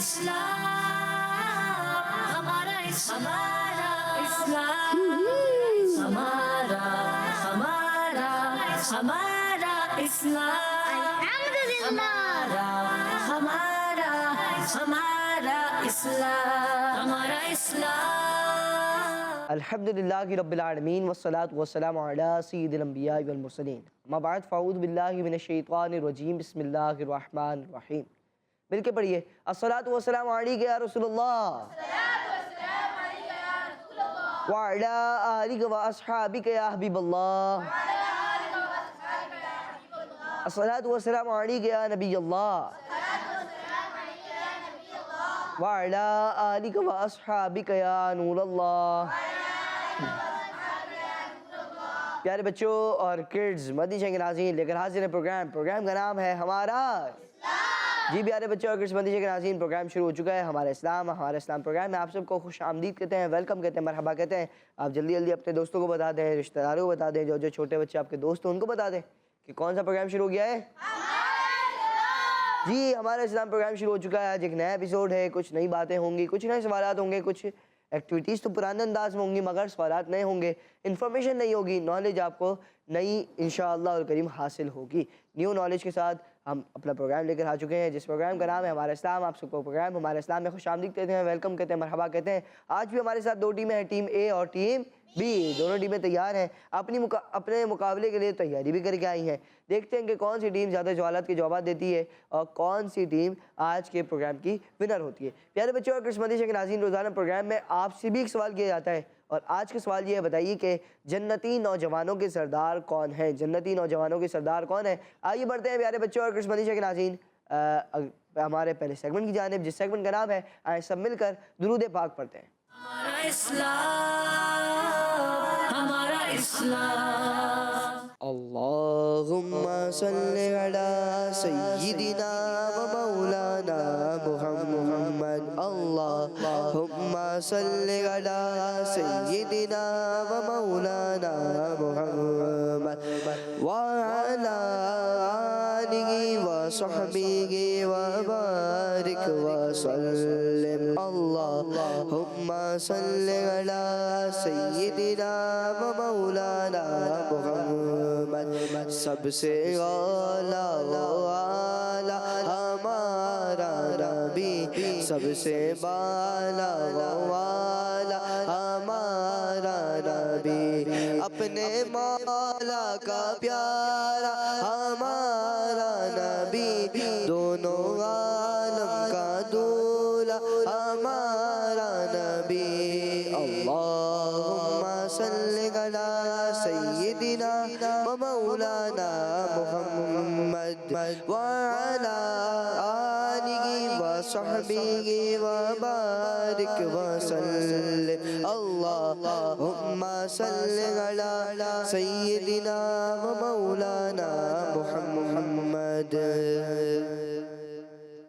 اسلام ہمارا اسلام ہمارا ہمارا اسلام ہمارا اسلام. الحمدللہ رب العالمین والصلاة والسلام علی سید الانبیاء والمرسلین. اما بعد فاعوذ باللہ من الشیطان الرجیم. بسم اللہ الرحمن الرحیم. مل کے پڑھیے. الصلاة والسلام علیکہ یا رسول اللہ وعلی آلک و اصحابک یا حبیب اللہ. الصلاة والسلام علیکہ یا نبی اللہ وعلی آلک و اصحابک یا نور اللہ. پیارے بچوں اور کڈز مدنی چینل کے ناظرین لے کر حاضر ہیں پروگرام کا نام ہے ہمارا جی. پیارے بچوں اور کڈز مدنی چینل کے ناظرین پروگرام شروع ہو چکا ہے. ہمارا اسلام پروگرام میں آپ سب کو خوش آمدید کہتے ہیں, ویلکم کہتے ہیں, مرحبا کہتے ہیں. آپ جلدی اپنے دوستوں کو بتا دیں, رشتہ داروں کو بتا دیں, جو چھوٹے بچے آپ کے دوست ہیں ان کو بتا دیں کہ کون سا پروگرام شروع ہو گیا ہے. جی ہمارا اسلام پروگرام شروع ہو چکا ہے. آج ایک نیا ایپیسوڈ ہے. کچھ نئی باتیں ہوں گی, کچھ نئے سوالات ہوں گے, کچھ ایکٹیویٹیز تو پرانے انداز میں ہوں گی مگر سوالات نئے ہوں گے, انفارمیشن نہیں ہوگی, نالج آپ کو نئی انشاءاللہ الکریم حاصل ہوگی. نیو نالج کے ساتھ ہم اپنا پروگرام لے کر آ چکے ہیں جس پروگرام کا نام ہے ہمارا اسلام. آپ سب کو پروگرام ہمارا اسلام میں خوش آمدید کہتے ہیں, ویلکم کہتے ہیں, مرحبا کہتے ہیں. آج بھی ہمارے ساتھ دو ٹیمیں ہیں, ٹیم اے اور ٹیم بی. دونوں ٹیمیں تیار ہیں, اپنے مقابلے کے لیے تیاری بھی کر کے آئی ہیں. دیکھتے ہیں کہ کون سی ٹیم زیادہ سوالات کے جوابات دیتی ہے اور کون سی ٹیم آج کے پروگرام کی ونر ہوتی ہے. پیارے بچوں اور قسمتی کے ناظرین, روزانہ پروگرام میں آپ سے بھی ایک سوال کیا جاتا ہے اور آج کا سوال یہ ہے, بتائیے کہ جنتی نوجوانوں کے سردار کون ہیں. جنتی نوجوانوں کے سردار کون ہیں. آئیے بڑھتے ہیں پیارے بچوں اور قسمتی کے ناظرین ہمارے پہلے سیگمنٹ کی جانب, جس سیگمنٹ کا نام ہے آئیں سب مل کر درود پاک پڑھتے ہیں. ہمارا اسلام اللہم صلی علی سیدنا و مولانا محمد. اللہم صلی علی سیدنا و مولانا محمد وعلا آلہ و صحبہ و بارک و سلم. اللہم صلی علی سیدنا و مولانا محمد. سب سے اعلیٰ و اعلیٰ ہمارا نبی, سب سے بالا و اعلیٰ ہمارا نبی, اپنے مولا کا پیارا ہمارا نبی, دونوں عالم کا دولا ہمارا نبی. اللہم صلی علی سیدنا و مولانا محمد وعلا آلہ و صحبہ و بارک و سلم. اللہم صلی علی سیدنا و مولانا محمد.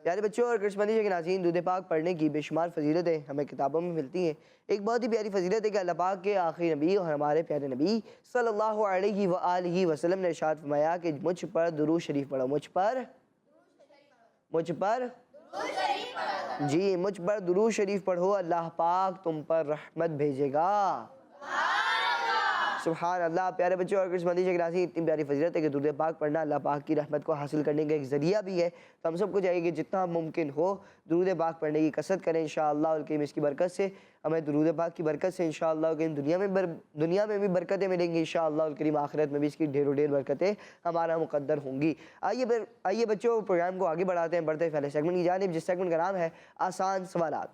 پیارے بچوں اور کرشمندی کے ناظرین, درود پاک پڑھنے کی بے شمار فضیلتیں ہمیں کتابوں میں ملتی ہیں. ایک بہت ہی پیاری فضیلت ہے کہ اللہ پاک کے آخری نبی اور ہمارے پیارے نبی صلی اللہ علیہ وآلہ وسلم نے ارشاد فرمایا کہ مجھ پر درود شریف پڑھو. مجھ پر جی مجھ پر درود شریف پڑھو, اللہ پاک تم پر رحمت بھیجے گا. سبحان اللہ. پیارے بچوں اور کرشمندی کے ناظرین, اتنی پیاری فضیلت ہے کہ درود پاک پڑھنا اللہ پاک کی رحمت کو حاصل کرنے کا ایک ذریعہ بھی ہے. تو ہم سب کو چاہیے کہ جتنا ممکن ہو درود پاک پڑھنے کی کثرت کریں. انشاءاللہ الکریم اس کی برکت سے ہمیں درود پاک کی برکت سے انشاءاللہ الکریم دنیا میں بھی برکتیں ملیں گی. انشاءاللہ الکریم آخرت میں بھی اس کی ڈھیر و ڈھیر برکتیں ہمارا مقدر ہوں گی. آئیے بچوں پروگرام کو آگے بڑھاتے ہیں, بڑھتے ہیں پہلے سیگمنٹ کی جانب, جس سیگمنٹ کا نام ہے آسان سوالات.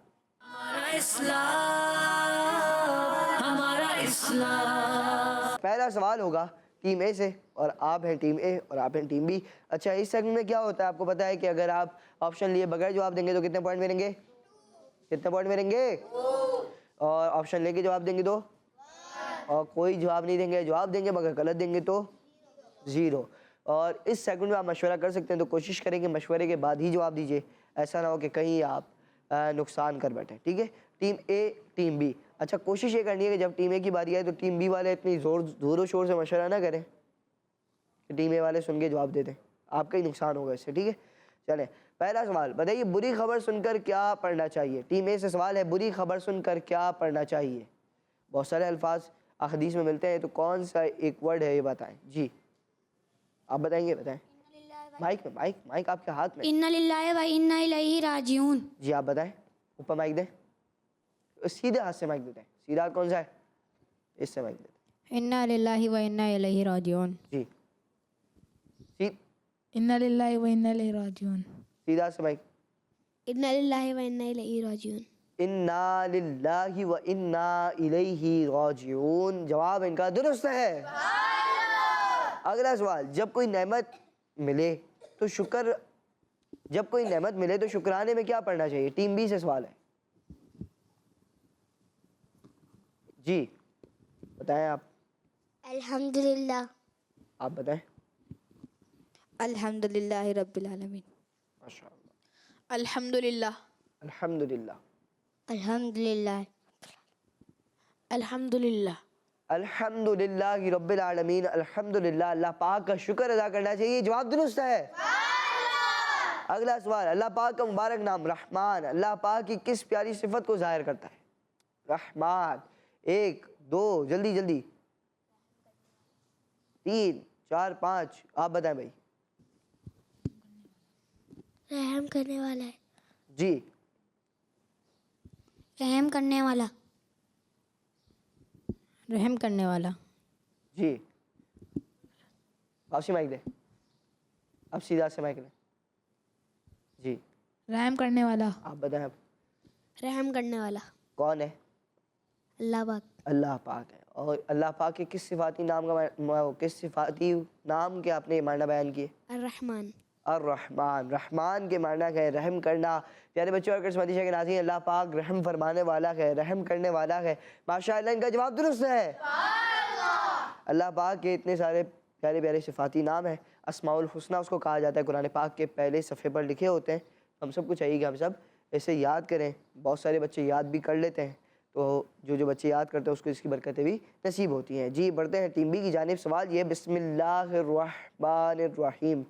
ہمارا اسلام. پہلا سوال ہوگا ٹیم اے سے, اور آپ ہیں ٹیم اے اور آپ ہیں ٹیم بی. اچھا, اس سیگمنٹ میں کیا ہوتا ہے آپ کو پتا ہے کہ اگر آپ آپشن لیے بغیر جواب دیں گے تو کتنے پوائنٹ ملیں گے, کتنے پوائنٹ ملیں گے, اور آپشن لے کے جواب دیں گے تو, اور کوئی جواب نہیں دیں گے, جواب دیں گے مگر غلط دیں گے تو 0. اور اس سیگمنٹ میں آپ مشورہ کر سکتے ہیں, تو کوشش کریں کہ مشورے کے بعد ہی جواب دیجئے, ایسا نہ ہو کہ کہیں آپ نقصان کر بیٹھیں. ٹھیک ہے, ٹیم اے ٹیم بی. اچھا, کوشش یہ کرنی ہے کہ جب ٹیم اے کی باری آئے تو ٹیم بی والے اتنی زور و شور سے مشورہ نہ کریں کہ ٹیم اے والے سن کے جواب دے دیں, آپ کا ہی نقصان ہوگا اس سے. ٹھیک ہے, چلیں پہلا سوال بتائیے بری خبر سن کر کیا پڑھنا چاہیے؟ ٹیم اے سے سوال ہے بری خبر سن کر کیا پڑھنا چاہیے؟ بہت سارے الفاظ احادیث میں ملتے ہیں تو کون سا ایک ورڈ ہے یہ بتائیں جی آپ بتائیں گے بتائیں مائک میں مائک آپ کے ہاتھ میں ان للہ و انا الیہ راجعون جی آپ بتائیں اوپر مائک دیں سیدھے ہاتھ سے مائک دیتے ہیں سیدھا ہاتھ کون سا ہے اس سے مائک دیتے ان للہ و انا الیہ راجعون ہیں جی ان للہ و انا الیہ راجعون سیدھا ہاتھ سے مائک ان للہ و انا الیہ راجعون انا للہ و انا الیہ راجعون جواب ان کا درست ہے اگلا سوال جب کوئی نعمت ملے تو شکرانے میں کیا پڑھنا چاہیے؟ ٹیم بی سے سوال ہے جی بتائیں آپ الحمدللہ آپ بتائیں الحمدللہ رب العالمین ماشاء اللہ الحمدللہ الحمدللہ الحمدللہ الحمدللہ الحمدللہ رب العالمین الحمدللہ اللہ پاک کا شکر ادا کرنا چاہیے جواب درست ہے اگلا سوال اللہ پاک کا مبارک نام رحمان اللہ پاک کی کس پیاری صفت کو ظاہر کرتا ہے؟ رحمان 1 2 جلدی 3 4 5 آپ بتائیں بھائی رحم کرنے والا ہے جی رحم کرنے والا رحم کرنے والا جی واپسی مائک دیں اب سیدھا سے مائک لیں جی رحم کرنے والا آپ بتائیں اب رحم کرنے والا کون ہے؟ اللہ پاک اللہ پاک ہے اور اللہ پاک کے کس صفاتی نام کے آپ نے معنی بیان کیے؟ الرحمن الرحمن رحمان کے معنی ہے رحم کرنا پیارے بچوں اور قسمتی شاہ کے ناظرین اللہ پاک رحم فرمانے والا ہے رحم کرنے والا ہے ماشاءاللہ ان کا جواب درست ہے اللہ پاک کے اتنے سارے پیارے پیارے صفاتی نام ہیں اسماء الحسنہ اس کو کہا جاتا ہے قرآن پاک کے پہلے صفحے پر لکھے ہوتے ہیں ہم سب کو چاہیے کہ ہم سب اسے یاد کریں بہت سارے بچے یاد بھی کر لیتے ہیں تو جو بچے یاد کرتے ہیں اس کو اس کی برکتیں بھی نصیب ہوتی ہیں جی بڑھتے ہیں ٹیم بی کی جانب سوال یہ بسم اللہ الرحمن الرحیم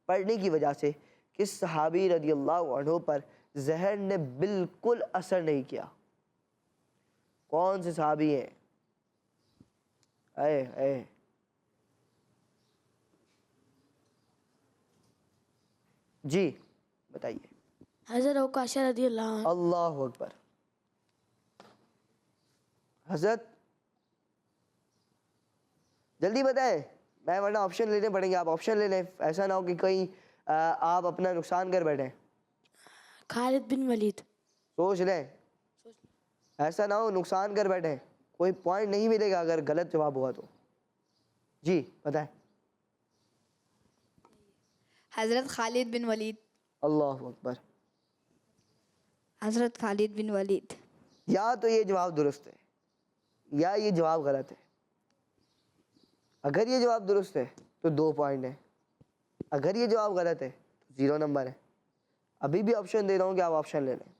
پڑھنے کی وجہ سے کس صحابی رضی اللہ عنہ پر زہر نے بالکل اثر نہیں کیا؟ کون سے صحابی ہیں؟ اے جی بتائیے حضرت عکاشہ رضی اللہ عنہ اللہ اکبر حضرت جلدی بتائیں میں ورنہ آپشن لینے پڑیں گے آپ آپشن لے لیں ایسا نہ ہو کہ کہیں آپ اپنا نقصان کر بیٹھیں خالد بن ولید سوچ لیں ایسا نہ ہو نقصان کر بیٹھیں کوئی پوائنٹ نہیں ملے گا اگر غلط جواب ہوا تو جی بتائیں حضرت خالد بن ولید اللہ اکبر حضرت خالد بن ولید یا تو یہ جواب درست ہے یا یہ جواب غلط ہے اگر یہ جواب درست ہے تو 2 پوائنٹ ہیں اگر یہ جواب غلط ہے تو 0 نمبر ہے ابھی بھی آپشن دے رہا ہوں کہ آپ آپشن لے لیں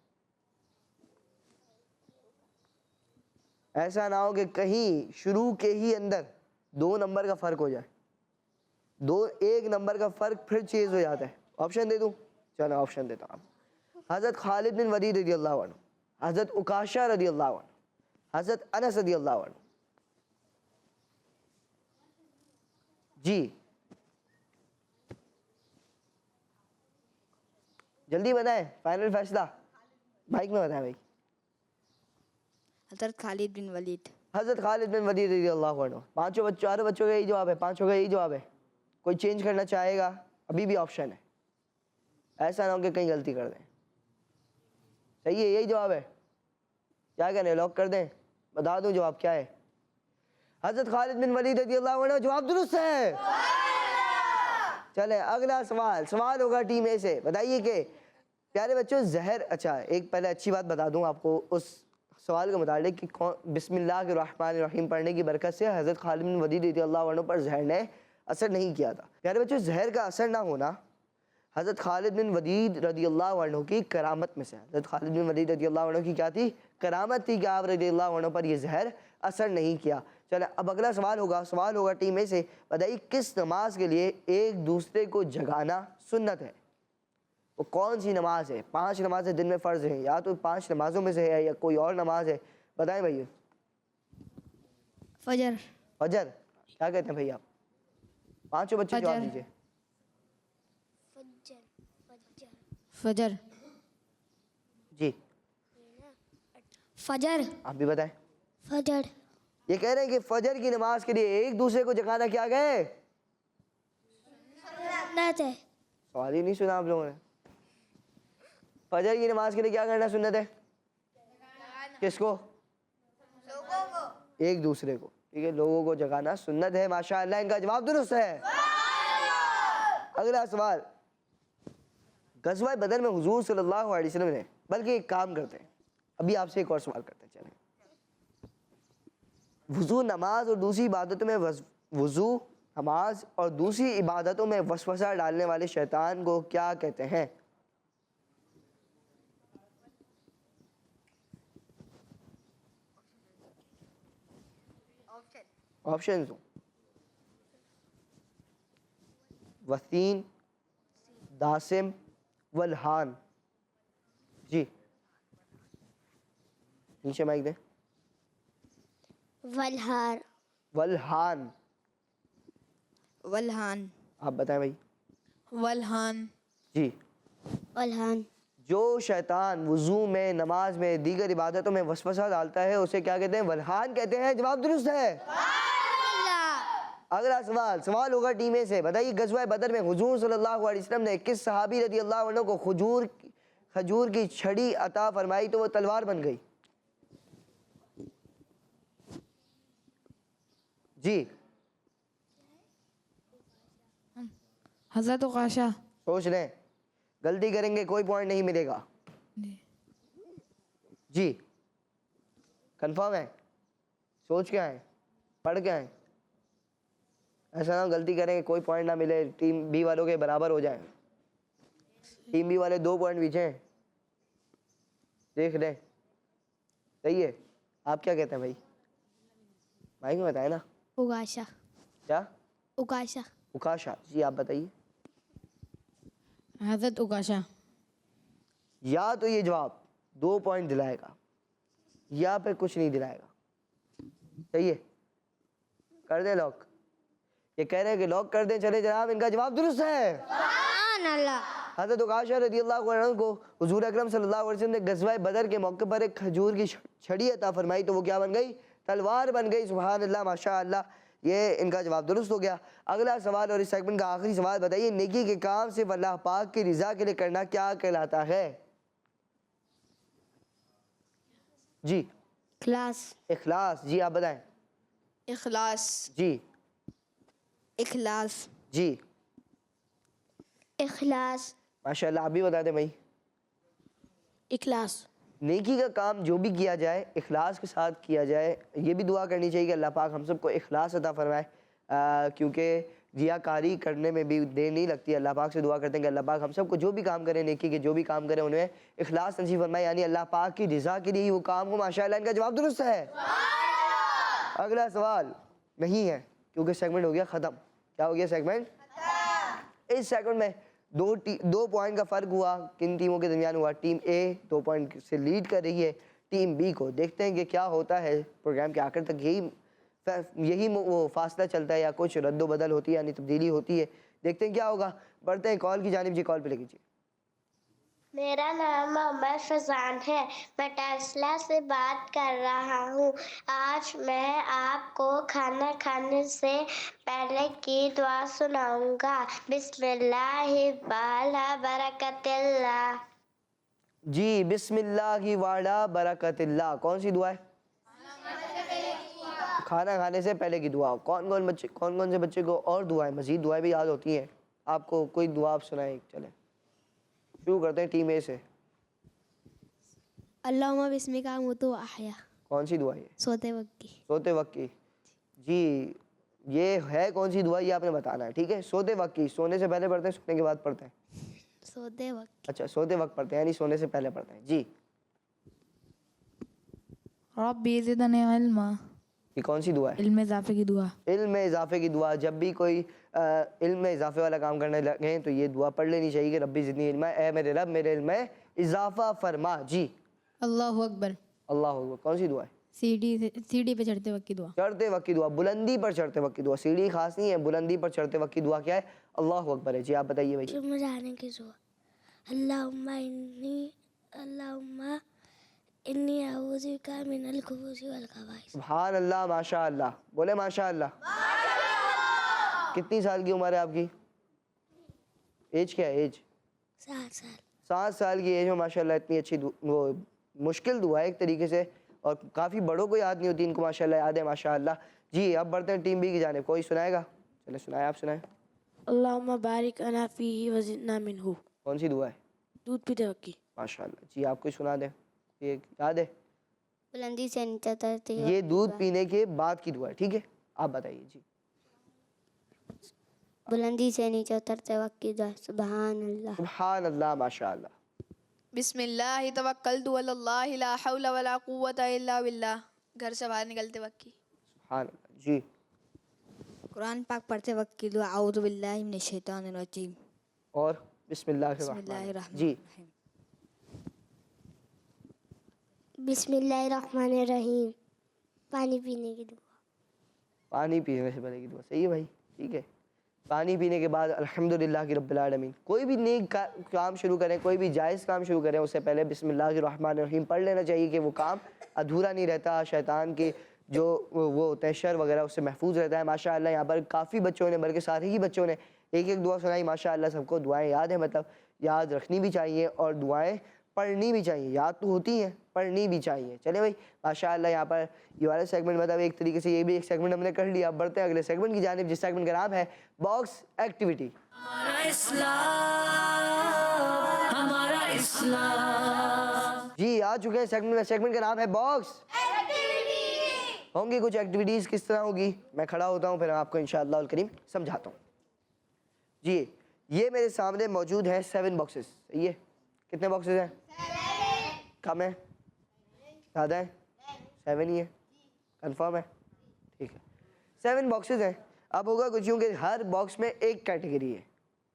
ایسا نہ ہو کہ کہیں شروع کے ہی اندر 2 نمبر کا فرق ہو جائے 1 نمبر کا فرق پھر چیز ہو جاتا ہے آپشن دے دوں چلو آپشن دیتا ہوں حضرت خالد بن ولید رضی اللہ عنہ حضرت عکاشہ رضی اللہ عنہ حضرت انس رضی اللہ عنہ جی جلدی بتائیں فائنل فیصلہ مائک میں بتائیں بھائی حضرت خالد بن ولید حضرت خالد بن ولید رضی اللہ عنہ چاروں بچوں کا یہی جواب ہے 5 کا یہی جواب ہے کوئی چینج کرنا چاہے گا ابھی بھی آپشن ہے ایسا نہ ہو کہ کہیں غلطی کر دیں صحیح ہے یہی جواب ہے کیا کہنے لاک کر دیں بتا دوں جواب کیا ہے حضرت خالد بن ولید رضی اللہ عنہ جواب درست ہے چلیں اگلا سوال ہوگا ٹیم اے سے بتائیے کہ پیارے بچوں زہر اچھا ایک پہلے اچھی بات بتا دوں آپ کو اس سوال کے متعلق کہ بسم اللہ الرحمن الرحیم پڑھنے کی برکت سے حضرت خالد بن ولید رضی اللہ عنہ پر زہر نے اثر نہیں کیا تھا پیارے بچوں زہر کا اثر نہ ہونا حضرت خالد بن ولید رضی اللہ عنہ کی کرامت میں سے حضرت خالد بن ولید رضی اللہ عنہ کی کیا تھی کرامت تھی کہ آپ رضی اللہ عنہ پر یہ زہر اثر نہیں کیا چلیں اب اگلا سوال ہوگا ٹیم اے سے بتائیے کس نماز کے لیے ایک دوسرے کو جگانا سنت ہے وہ کون سی نماز ہے؟ 5 نمازیں دن میں فرض ہیں، یا تو 5 نمازوں میں سے ہے یا کوئی اور نماز ہے، بتائیں بھائی. فجر. فجر. کیا کہتے ہیں بھائی آپ؟ 5 بچے جواب دیجیے. فجر. جی فجر. آپ بھی بتائیں. فجر. یہ کہہ رہے ہیں کہ فجر کی نماز کے لیے ایک دوسرے کو جگانا کیا گئے؟ سنت ہے. سوال ہی نہیں سنا آپ لوگوں نے. فجر کی نماز کے لیے کیا کرنا سنت ہے؟ کس کو؟ ایک دوسرے کو. ٹھیک ہے، لوگوں کو جگانا سنت ہے. ماشاءاللہ ان کا جواب درست ہے. اگلا سوال. غزوہ بدر میں حضور صلی اللہ علیہ وسلم نے، بلکہ ایک کام کرتے ہیں، ابھی آپ سے ایک اور سوال کرتے ہیں. چلیں، وضو نماز اور دوسری عبادتوں میں وضو نماز اور دوسری عبادتوں میں وسوسہ ڈالنے والے شیطان کو کیا کہتے ہیں؟ آپشنز وسیم، داسم، ولحان. جی نیچے مائک دیں. ولہار. ولحان. ولحان. آپ بتائیں بھائی. ولحان. جی ولہان. جو شیطان وضو میں، نماز میں، دیگر عبادتوں میں وسوسہ ڈالتا ہے اسے کیا کہتے ہیں؟ ولحان کہتے ہیں. جواب درست ہے. اگلا سوال ہوگا ٹیم اے سے. بتائیے غزوہ بدر میں حضور صلی اللہ علیہ وسلم نے کس صحابی رضی اللہ عنہ کو کھجور کی چھڑی عطا فرمائی تو وہ تلوار بن گئی؟ جی حضرت عکاشہ. سوچ لیں، غلطی کریں گے کوئی پوائنٹ نہیں ملے گا. جی کنفرم ہے؟ سوچ کے آئیں، پڑھ کے آئیں. ایسا نہ غلطی کریں کوئی پوائنٹ نہ ملے، ٹیم بی والوں کے برابر ہو جائیں. ٹیم بی والے 2 پوائنٹ پیچھے ہیں، دیکھ لیں. صحیح ہے. آپ کیا کہتے ہیں بھائی؟ بھائی کو بتائیں نا. اگاشا. کیا؟ اگاشا. اکاشا. جی آپ بتائیے. حضرت عکاشہ. یا تو یہ جواب 2 پوائنٹ دلائے گا یا پھر کچھ نہیں دلائے گا. صحیح ہے، کر دیں لاک. یہ کہہ رہے ہیں کہ لاک کر دیں. چلے جناب، ان کا جواب درست ہے. سبحان اللہ. حضرت عکاشہ رضی اللہ عنہ کو حضور اکرم صلی اللہ علیہ وسلم نے غزوہ بدر کے موقع پر ایک کھجور کی چھڑی عطا فرمائی تو وہ کیا بن گئی؟ تلوار بن گئی. سبحان اللہ، ماشاء اللہ. یہ ان کا جواب درست ہو گیا. اگلا سوال اور اس سیگمنٹ کا آخری سوال. بتائیے نیکی کے کام صرف اللہ پاک کی رضا کے لیے کرنا کیا کہلاتا ہے؟ جی اخلاص. اخلاص. جی آپ بتائیں. اخلاص. جی اخلاص. جی اخلاص. ماشاء اللہ. آپ بھی بتا دیں بھائی. اخلاص. نیکی نیکی کا کام جو بھی کیا جائے اخلاص کے ساتھ کیا جائے. یہ بھی دعا کرنی چاہیے کہ اللہ پاک ہم سب کو اخلاص عطا فرمائے، کیونکہ ریاکاری کرنے میں بھی دیر نہیں لگتی. اللہ پاک سے دعا کرتے ہیں کہ اللہ پاک ہم سب کو جو بھی کام کریں، نیکی کے جو بھی کام کریں، انہیں اخلاص نصیب فرمائے، یعنی اللہ پاک کی رضا کے لیے ہی وہ کام ہو. ماشاءاللہ ان کا جواب درست ہے. اگلا سوال نہیں ہے کیونکہ سیگمنٹ ہو گیا ختم. کیا ہو گیا سیگمنٹ؟ اس سیگمنٹ میں 2 پوائنٹ کا فرق ہوا. کن ٹیموں کے درمیان ہوا؟ ٹیم اے 2 پوائنٹ سے لیڈ کر رہی ہے ٹیم بی کو. دیکھتے ہیں کہ کیا ہوتا ہے. پروگرام کے آخر تک یہی وہ فاصلہ چلتا ہے یا کچھ رد و بدل ہوتی ہے، یعنی تبدیلی ہوتی ہے. دیکھتے ہیں کیا ہوگا. بڑھتے ہیں کال کی جانب. جی کال پہ لے کیجیے. میرا نام محمد فضان ہے. میں ٹیسلا سے بات کر رہا ہوں. آج میں آپ کو کھانا کھانے سے پہلے کی دعا سناؤں گا. بسم اللہ وعلی برکت اللہ. جی بسم اللہ وعلی برکت اللہ. کون سی دعا ہے؟ کھانا کھانے سے پہلے کی دعا. کون سے بچے کو اور دعائیں، مزید دعائیں بھی یاد ہوتی ہیں آپ کو؟ کوئی دعا آپ سنائیں. چلیں شروع کرتے ہیں ٹیم اے سے. اللہم بسمک اموت و احیا. کون سی دعا ہے؟ سوتے وقت کی. سوتے وقت کی. جی یہ ہے کون سی دعا یہ آپ نے بتانا ہے. ٹھیک ہے، سوتے وقت کی. سونے سے پہلے پڑھتے ہیں سونے کے بعد پڑھتے ہیں؟ سوتے وقت. اچھا سوتے وقت پڑھتے ہیں، یعنی سونے سے پہلے پڑھتے ہیں. جی رب زدنی علما. یہ کون سی دعا ہے؟ علم اضافے کی دعا. علم اضافے کی دعا. جب بھی کوئی علم میں اضافے والا کام کرنے لگے ہیں تو یہ دعا پڑھ لینی چاہیے کہ ربی زدنی علما، اے میرے رب میرے علم میں اضافہ فرما. جی اللہ اکبر. اللہ اکبر. کون سی دعا ہے؟ سیڑھی پہ چڑھتے وقت کی دعا. چڑھتے وقت کی دعا، بلندی پر چڑھتے وقت کی دعا. سیڑھی خاص نہیں ہے، بلندی پر چڑھتے وقت کی دعا کیا ہے؟ اللہ اکبر ہے. جی آپ بتائیے بھائی. جم جانے کی دعا. اللہم انی اعوذ بک من الخبث والخبائث. سبحان اللہ، ماشاء اللہ. بولے ماشاء اللہ. کتنی سال کی عمر ہے آپ کی؟ ایج کیا ہے؟ ایج 7 سال. 7 سال کی ایج میں ماشاء اللہ اتنی اچھی وہ مشکل دعا ہے ایک طریقے سے، اور کافی بڑوں کو یاد نہیں ہوتی، ان کو ماشاء اللہ یاد ہے. ماشاء اللہ. جی اب بڑھتے ہیں ٹیم بی کی جانب. کوئی سنائے گا؟ چلے سنائیں، آپ سنائیں. اللہم بارک لنا فیہ وزدنا منہ. کون سی دعا ہے؟ دودھ پیتے وقت کی. ماشاء اللہ. جی آپ کو سنا دیں، یہ یاد ہے؟ بلندی سے نیچے اترتے یہ دودھ پینے کے بعد کی دعا ہے. ٹھیک ہے آپ بتائیے. جی بلندی سے نیچے اترتے وقت کی دعا. سبحان اللہ. سبحان اللہ، ماشاء اللہ. بسم اللہ توکلت علی اللہ لا حول ولا قوت الا باللہ. گھر سے باہر نکلتے وقت کی. سبحان اللہ. جی قرآن پاک پڑھتے وقت کی دعا اعوذ باللہ من الشیطان الرجیم. اور بسم اللہ بسم الرحمن اللہ الرحیم. الرحمن جی الرحیم. بسم اللہ الرحمن الرحیم. پانی پینے کی دعا. پانی پینے سے پہلے کی دعا. صحیح ہے بھائی. ٹھیک ہے. پانی پینے کے بعد الحمدللہ کی رب العالمین. کوئی بھی نیک کام شروع کریں، کوئی بھی جائز کام شروع کریں، اس سے پہلے بسم اللہ الرحمن الرحیم پڑھ لینا چاہیے کہ وہ کام ادھورا نہیں رہتا. شیطان کے جو وہ ہوتے ہیں شر وغیرہ اس سے محفوظ رہتا ہے. ماشاء اللہ یہاں پر کافی بچوں نے، بلکہ سارے ہی بچوں نے ایک ایک دعا سنائی. ماشاء اللہ سب کو دعائیں یاد ہیں، مطلب یاد رکھنی بھی چاہیے اور دعائیں پڑھنی بھی چاہیے. یاد تو ہوتی ہیں، پڑھنی بھی چاہیے. چلے بھائی ماشاء اللہ. یہاں پر یہ والا سیگمنٹ مطلب ایک طریقے سے یہ بھی ایک سیگمنٹ ہم نے کر لیا. اب بڑھتے ہیں اگلے سیگمنٹ کی جانب، جس سیگمنٹ کا نام ہے باکس ایکٹیویٹی. ہمارا اسلام، ہمارا اسلام. جی آ چکے ہیں سیگمنٹ کا نام ہے باکس ایکٹیویٹی. ہوں گی کچھ ایکٹیویٹیز. کس طرح ہوگی؟ میں کھڑا ہوتا ہوں پھر آپ کو انشاءاللہ الکریم سمجھاتا ہوں. جی یہ میرے سامنے موجود ہیں 7 باکسز. صحیح ہے؟ کتنے باکسز ہیں؟ 7. کم ہے؟ زیادہ ہے؟ 7 ہی ہے؟ کنفرم ہے؟ ٹھیک ہے. 7 باکسز ہیں. اب ہوگا کچھ یوں کہ ہر باکس میں ایک کیٹیگری ہے.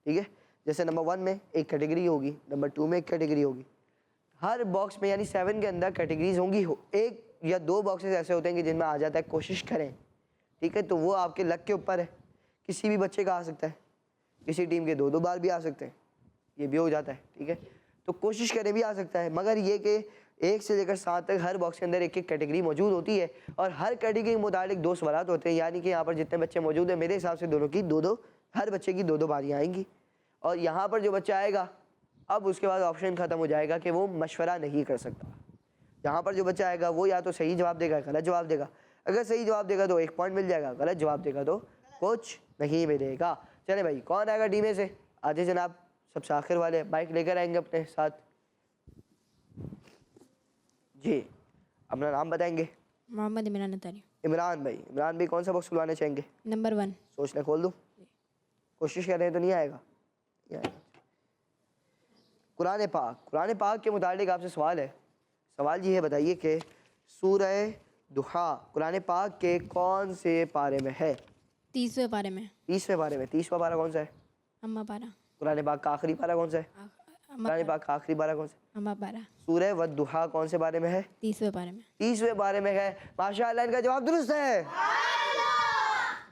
ٹھیک ہے؟ جیسے نمبر 1 میں ایک کیٹیگری ہوگی، نمبر 2 میں ایک کیٹیگری ہوگی. ہر باکس میں یعنی 7 کے اندر کیٹیگریز ہوں گی. ایک یا 2 باکسز ایسے ہوتے ہیں کہ جن میں آ جاتا ہے کوشش کریں. ٹھیک ہے؟ تو وہ آپ کے لک کے اوپر ہے. کسی بھی بچے کا آ سکتا ہے، کسی ٹیم کے 2 بار بھی آ سکتے ہیں، یہ بھی ہو جاتا ہے. ٹھیک ہے؟ تو کوشش کریں بھی آ سکتا ہے. مگر یہ کہ 1 سے لے کر 7 تک ہر باکس کے اندر ایک ایک کیٹیگری موجود ہوتی ہے، اور ہر کیٹیگری کے متعلق 2 سوالات ہوتے ہیں. یعنی کہ یہاں پر جتنے بچے موجود ہیں میرے حساب سے دونوں کی 2 ہر بچے کی 2 باریاں آئیں گی. اور یہاں پر جو بچہ آئے گا اب اس کے بعد آپشن ختم ہو جائے گا کہ وہ مشورہ نہیں کر سکتا. یہاں پر جو بچہ آئے گا وہ یا تو صحیح جواب دے گا، غلط جواب دے گا. اگر صحیح جواب دے گا تو 1 پوائنٹ مل جائے گا، غلط جواب دے گا تو کچھ نہیں ملے گا. چلے بھائی کون آئے گا ٹیم میں سے؟ آجے جناب. سب سے آخر والے بائک لے کر آئیں گے اپنے ساتھ. جی اپنا نام بتائیں گے. محمد عمران اتاری. عمران بھائی. عمران بھائی کون سا باکس کھلوانا چاہیں گے؟ نمبر 1. سوچ لیں، کھول دوں؟ کوشش کر رہے ہیں تو نہیں آئے گا. قرآن پاک کے متعلق آپ سے سوال ہے. سوال یہ ہے، بتائیے کہ سورہ دحا قرآن پاک کے کون سے پارے میں ہے؟ 30ویں پارے میں. 30ویں پارے میں. 30واں پارہ کون سا ہے؟ اما پارا. قرآن پاک کا آخری پارہ کون سا ہے؟ قرآن پاک کا آخری پارہ کون سا ہے؟ اما پارا. سورہ والضحیٰ کون سے بارے میں ہے؟ 30ویں پارے میں. 30ویں بارے میں ہے. ماشاء اللہ ان کا جواب درست ہے.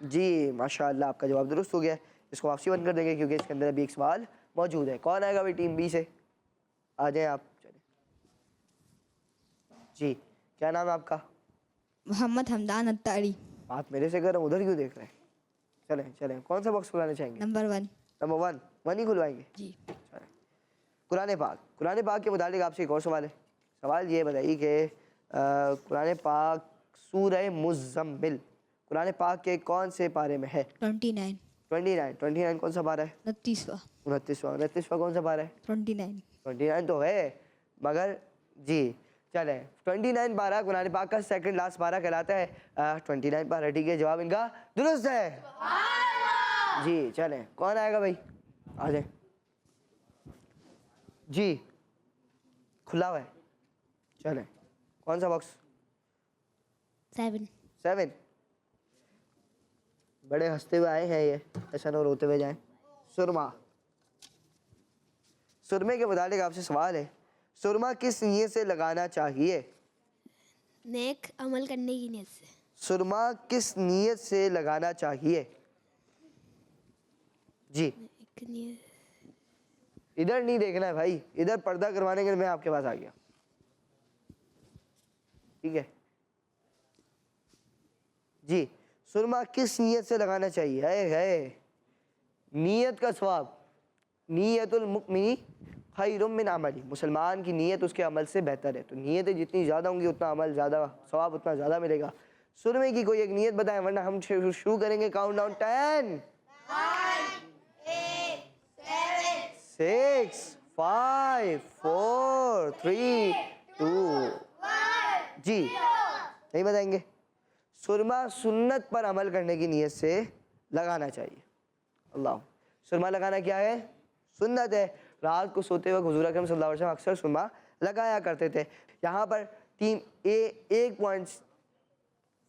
جی ماشاء اللہ آپ کا جواب درست ہو گیا. اس کو واپسی بند کر دیں گے کیونکہ اس کے اندر ابھی ایک سوال موجود ہے. کون آئے گا بھائی ٹیم بی سے؟ آ جائیں آپ. چلیں جی کیا نام ہے آپ کا؟ محمد حمدان اتاری. بات میرے سے کر رہا ہوں، ادھر کیوں دیکھ رہے ہیں؟ چلیں کون سا باکس کھلانا چاہیں گے؟ نمبر 1. نمبر 1 ہی کھلوائیں گے. جی. قرآن پاک کے متعلق آپ سے ایک اور سوال ہے. سوال یہ بتائیے کہ قرآن پاک سورہ مزمل قرآن پاک کے کون سے پارے میں ہے؟ 29. 29 کون سا پارہ ہے؟ 29واں کون سا پارہ ہے؟ 29. 29 تو ہے مگر جی چلیں 29 پارہ قرآن پاک کا سیکنڈ لاسٹ پارہ کہلاتا ہے 29 پارہ. ٹھیک ہے جواب ان کا درست ہے. جی چلیں کون آئے گا بھائی؟ آ جائیں. جی کھلا ہوا ہے. چلیں کون سا باکس؟ 7. 7. بڑے ہنستے ہوئے آئے ہیں یہ, ایسا نہ روتے ہوئے جائیں. سرما, سرمے کے متعلق آپ سے سوال ہے, سرما کس نیت سے لگانا چاہیے؟ نیک عمل کرنے کی نیت سے. سرما کس نیت سے لگانا چاہیے؟ جی ایک نیت. ادھر نہیں دیکھنا ہے بھائی, ادھر پردہ کروانے کے لیے میں آپ کے پاس آ گیا, ٹھیک ہے جی. سرما کس نیت سے لگانا چاہیے؟ ہے نیت کا ثواب, نیت المؤمن خیر من عملی, مسلمان کی نیت اس کے عمل سے بہتر ہے, تو نیتیں جتنی زیادہ ہوں گی اتنا عمل زیادہ, ثواب اتنا زیادہ ملے گا. سرمے کی کوئی ایک نیت بتائیں ورنہ ہم شروع کریں گے کاؤنٹ ڈاؤن. 10 6 5 4 3 2 جی نہیں بتائیں گے. سرما سنت پر عمل کرنے کی نیت سے لگانا چاہیے. اللہ, سرما لگانا کیا ہے؟ سنت ہے. رات کو سوتے وقت حضور اکرم صلی اللہ علیہ وسلم اکثر سرما لگایا کرتے تھے. یہاں پر ٹیم اے 1 پوائنٹ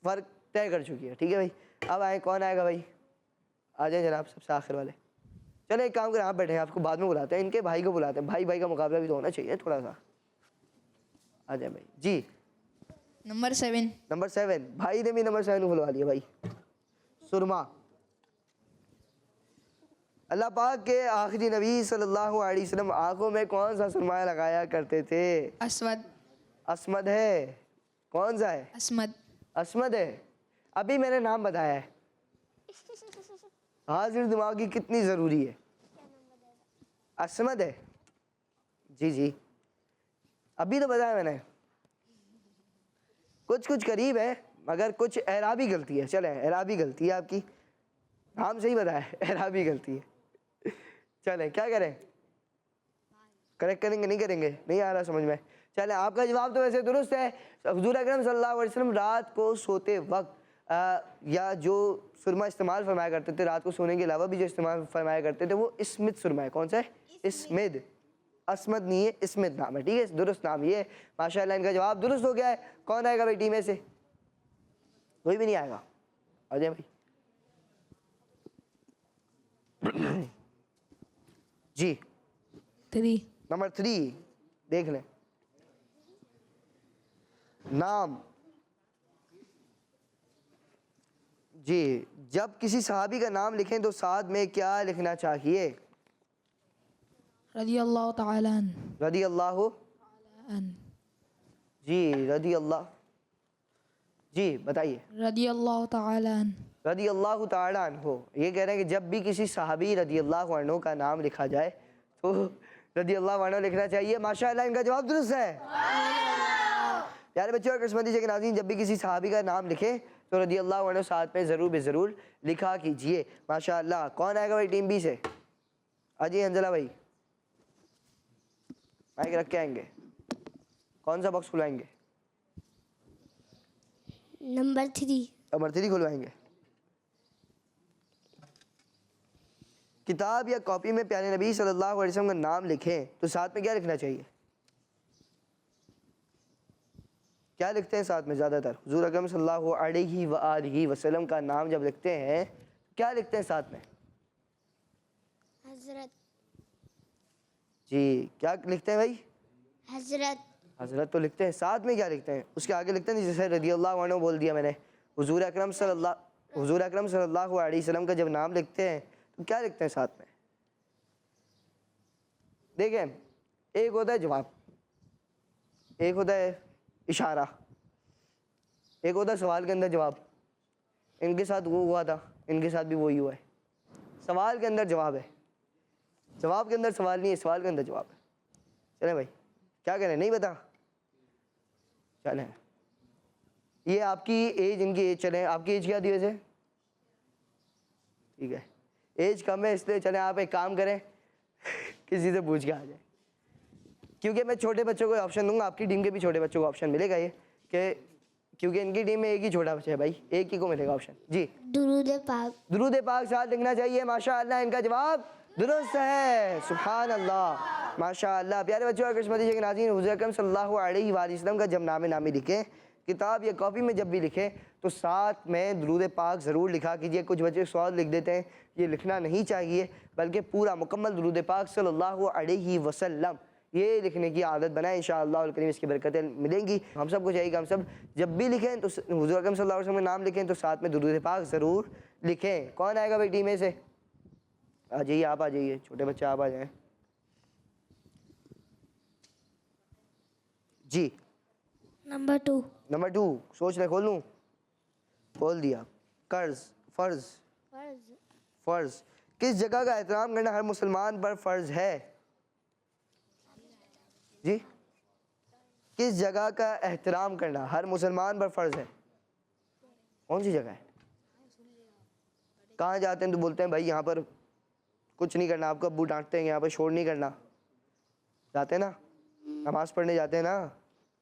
فرق طے کر چکی ہے, ٹھیک ہے بھائی. اب آئیں, کون آئے گا بھائی؟ آ جائیں جناب, سب سے آخر والے. چلیں ایک کام کریں, آپ بیٹھے ہیں, آپ کو بعد میں بلاتے ہیں, ان کے بھائی کو بلاتے ہیں, بھائی بھائی کا مقابلہ بھی تو ہونا چاہیے تھوڑا سا. آ جائیں بھائی. جی نمبر 7. نمبر 7, بھائی نے بھی نمبر 7 کھلوا لیا بھائی. سرما, اللہ پاک کے آخری نبی صلی اللہ علیہ وسلم آنکھوں میں کون سا سرمایہ لگایا کرتے تھے؟ اسود. اسمد ہے. کون سا ہے؟ اسمد. اسمد ہے. ابھی میں نے نام بتایا ہے, حاضر دماغی کتنی ضروری ہے. اسمد ہے. جی جی ابھی تو بتایا میں نے, کچھ قریب ہے مگر کچھ اعرابی غلطی ہے. چلیں اعرابی غلطی ہے آپ کی, نام صحیح بتایا ہے, اعرابی غلطی ہے. چلیں کیا کریں, کریکٹ کریں گے نہیں کریں گے؟ نہیں آ رہا سمجھ میں. چلیں آپ کا جواب تو ویسے درست ہے. حضور اکرم صلی اللہ علیہ وسلم رات کو سوتے وقت یا جو سرما استعمال فرمایا کرتے تھے, رات کو سونے کے علاوہ بھی جو استعمال فرمایا کرتے تھے, وہ اسمد سرما ہے. کون سا ہے؟ اسمد. اسمد نہیں ہے, اسمد نام ہے, ٹھیک ہے, درست نام یہ ہے. ماشاءاللہ ان کا جواب درست ہو گیا ہے. کون آئے گا بھائی ٹیم میں سے؟ کوئی بھی نہیں آئے گا. آ جائیں بھائی. جی 3. نمبر 3 دیکھ لیں. نام. جی جب کسی صحابی کا نام لکھیں تو ساتھ میں کیا لکھنا چاہیے؟ رضی اللہ تعالی عنہ. رضی اللہ. جی رضی اللہ. جی بتائیے. رضی اللہ تعالی عنہ. رضی اللہ تعالی عنہ. یہ کہہ رہے ہیں کہ جب بھی کسی صحابی رضی اللہ عنہ کا نام لکھا جائے تو رضی اللہ عنہ لکھنا چاہیے. ماشاءاللہ ان کا جواب درست ہے. پیارے بچوں اور قسمتی کے ناظرین, جب بھی کسی صحابی کا نام لکھیں تو رضی اللہ عنہ ساتھ میں ضرور بے ضرور لکھا کیجئے. ماشاءاللہ. کون آئے گا بھائی ٹیم بی سے؟ آجی حنزلہ بھائی, مائک رکھ کے آئیں گے. کون سا باکس کھلوائیں گے؟ نمبر 3. نمبر 3 کھلوائیں گے. کتاب یا کاپی میں پیارے نبی صلی اللہ علیہ وسلم کا نام لکھیں تو ساتھ میں کیا لکھنا چاہیے؟ کیا لکھتے ہیں ساتھ میں زیادہ تر؟ حضور اکرم صلی اللہ علیہ وآلہ وسلم کا نام جب لکھتے ہیں کیا لکھتے ہیں ساتھ میں؟ حضرت. جی کیا لکھتے ہیں بھائی؟ حضرت. حضرت تو لکھتے ہیں, ساتھ میں کیا لکھتے ہیں؟ اس کے آگے لکھتے ہیں جیسے رضی اللہ عنہ بول دیا میں نے. حضور اکرم صلی اللہ علیہ وسلم کا جب نام لکھتے ہیں تو کیا لکھتے ہیں ساتھ میں؟ دیکھیں, ایک ہوتا ہے جواب, ایک ہوتا ہے اشارہ, ایک ہوتا ہے سوال کے اندر جواب. ان کے ساتھ وہ ہوا تھا, ان کے ساتھ بھی وہی ہوا ہے. سوال کے اندر جواب ہے, جواب کے اندر سوال نہیں ہے, سوال کے اندر جواب ہے. چلیں بھائی کیا کریں, نہیں بتا؟ چلیں یہ آپ کی ایج, ان کی ایج. چلیں آپ کی ایج کیا تھی ویسے؟ ٹھیک ہے ایج کم ہے اس لیے چلیں آپ ایک کام کریں کسی سے پوچھ کے آ جائیں, کیونکہ میں چھوٹے بچوں کو آپشن دوں گا. آپ کی ٹیم کے بھی چھوٹے بچوں کو آپشن ملے گا یہ, کہ کیونکہ ان کی ٹیم میں ایک ہی چھوٹا بچہ ہے بھائی, ایک ہی کو ملے گا آپشن. جی درود پاک. درود پاک ساتھ لکھنا چاہیے. ماشاءاللہ ان کا جواب درست ہے. سبحان اللہ, ماشاءاللہ. پیارے بچوں اور قسمتی کے ناظرین, حضور اکرم صلی اللہ علیہ وآلہ وسلم کا جب نام نامی لکھیں کتاب یا کاپی میں جب بھی لکھیں تو ساتھ میں درود پاک ضرور لکھا کیجئے. کچھ بچے سوال لکھ دیتے ہیں, یہ لکھنا نہیں چاہیے, بلکہ پورا مکمل درود پاک صلی اللہ علیہ وسلم یہ لکھنے کی عادت بنائیں. انشاءاللہ الکریم اس کی برکتیں ملیں گی. ہم سب کو چاہیے کہ ہم سب جب بھی لکھیں تو حضور اکرم صلی اللہ علیہ وسلم کا نام لکھیں تو ساتھ میں درود پاک ضرور لکھیں. کون آئے گا بھائی ٹیم اے سے؟ آ جائیے, آپ آ جائیے, چھوٹے بچے آپ آ جائیں. جی Number 2. نمبر 2, سوچ لیں, کھول لوں؟ کھول دیا. قرض, فرض. فرض کس جگہ کا احترام کرنا ہر مسلمان پر فرض ہے؟ جی کس جگہ کا احترام کرنا ہر مسلمان پر فرض ہے؟ کون سی جگہ ہے؟ کہاں جاتے ہیں تو بولتے ہیں بھائی یہاں پر کچھ نہیں کرنا, آپ کو ابو ڈانٹتے ہیں, یہاں پر شور نہیں کرنا. جاتے ہیں نا, نماز پڑھنے جاتے ہیں نا.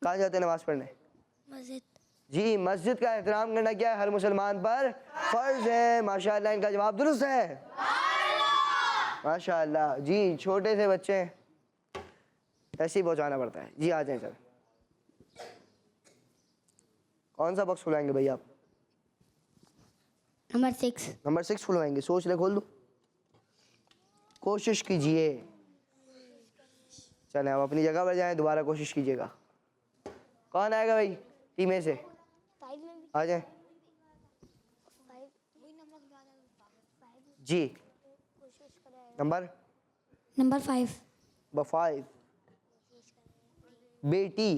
کہاں جاتے ہیں نماز پڑھنے؟ مسجد. جی مسجد کا احترام کرنا کیا ہے؟ ہر مسلمان پر فرض ہے. ماشاءاللہ ان کا جواب درست ہے. ماشاءاللہ. جی چھوٹے سے بچے ہیں, ایسے ہی پہنچانا پڑتا ہے. جی آ جائیں سر. کون سا باکس کھلوائیں گے بھائی آپ؟ Number 6. نمبر 6 کھلوائیں گے. سوچ لیں, کھول دو, کوشش کیجئے. چلیں آپ اپنی جگہ پر جائیں, دوبارہ کوشش کیجئے گا. کون آئے گا بھائی ٹیم اے سے؟ آ جائیں. جی نمبر Number 5. 5, بیٹی.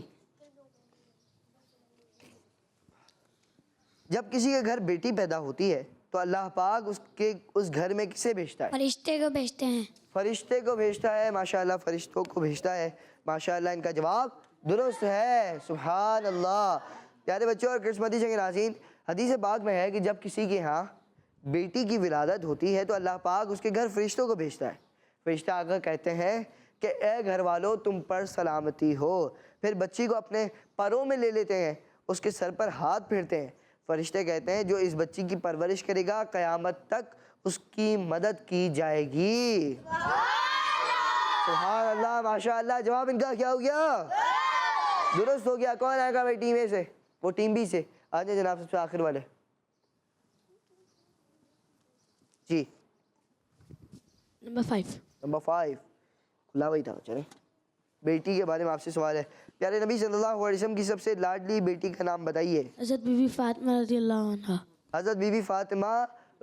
جب کسی کے گھر بیٹی پیدا ہوتی ہے تو اللہ پاک اس گھر میں کسے بھیجتا ہے؟ فرشتے کو بھیجتے ہیں. فرشتے کو بھیجتا ہے. ماشاءاللہ فرشتوں کو بھیجتا ہے. ماشاءاللہ ان کا جواب درست ہے. سبحان اللہ. پیارے بچوں اور کرسمتی کے ناظرین, حدیث پاک میں ہے کہ جب کسی کے ہاں بیٹی کی ولادت ہوتی ہے تو اللہ پاک اس کے گھر فرشتوں کو بھیجتا ہے. فرشتہ آ کر کہتے ہیں کہ اے گھر والوں تم پر سلامتی ہو. پھر بچی کو اپنے پروں میں لے لیتے ہیں, اس کے سر پر ہاتھ پھیرتے ہیں. فرشتے کہتے ہیں جو اس بچی کی پرورش کرے گا قیامت تک اس کی مدد کی جائے گی. سبحان اللہ. ماشاءاللہ. جواب ان کا کیا ہو گیا؟ درست ہو گیا. کون آئے گا بھائی ٹیم اے سے؟ وہ ٹیم بی سے. آ جائیں جناب سب سے آخر والے. جی Number 5. نمبر 5 کھلا وہی تھا. چلیں بیٹی کے بارے میں آپ سے سوال ہے. پیارے نبی صلی اللہ علیہ وسلم کی سب سے لاڈلی بیٹی کا نام بتائیے. حضرت بی بی فاطمہ رضی اللہ عنہ. حضرت بی بی فاطمہ